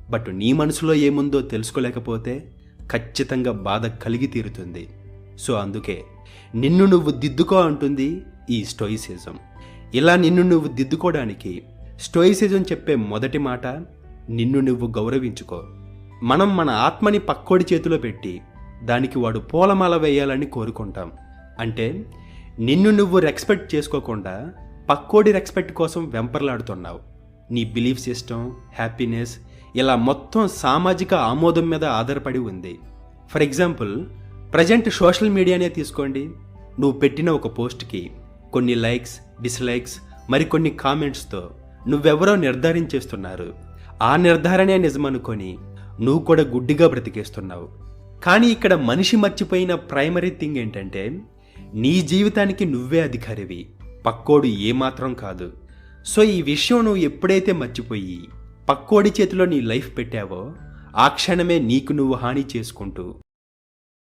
But నీ మనసులో ఏముందో తెలుసుకోలేకపోతే ఖచ్చితంగా బాధ కలిగి తీరుతుంది. సో అందుకే నిన్ను నువ్వు దిద్దుకో అంటుంది ఈ స్టోయిసిజం. ఇలా నిన్ను నువ్వు దిద్దుకోవడానికి స్టోయిసిజం చెప్పే మొదటి మాట, నిన్ను నువ్వు గౌరవించుకో. మనం మన ఆత్మని పక్కోడి చేతిలో పెట్టి దానికి వాడు పూలమాల వేయాలని కోరుకుంటాం. అంటే నిన్ను నువ్వు రెస్పెక్ట్ చేసుకోకుండా పక్కోడి రెస్పెక్ట్ కోసం వెంపర్లాడుతున్నావు. నీ బిలీఫ్ సిస్టమ్, హ్యాపీనెస్ ఇలా మొత్తం సామాజిక ఆమోదం మీద ఆధారపడి ఉంది. ఫర్ ఎగ్జాంపుల్, ప్రజెంట్ సోషల్ మీడియానే తీసుకోండి. నువ్వు పెట్టిన ఒక పోస్ట్కి కొన్ని లైక్స్, డిస్లైక్స్, మరికొన్ని కామెంట్స్తో నువ్వెవరో నిర్ధారించేస్తున్నారు. ఆ నిర్ధారణే నిజమనుకొని నువ్వు కూడా గుడ్డిగా బ్రతికేస్తున్నావు. కానీ ఇక్కడ మనిషి మర్చిపోయిన ప్రైమరీ థింగ్ ఏంటంటే, నీ జీవితానికి నువ్వే అధికారివి, పక్కోడు ఏమాత్రం కాదు. సో ఈ విషయం నువ్వు ఎప్పుడైతే మర్చిపోయి పక్కోడి చేతిలో నీ లైఫ్ పెట్టావో ఆ క్షణమే నీకు నువ్వు హాని చేసుకుంటూ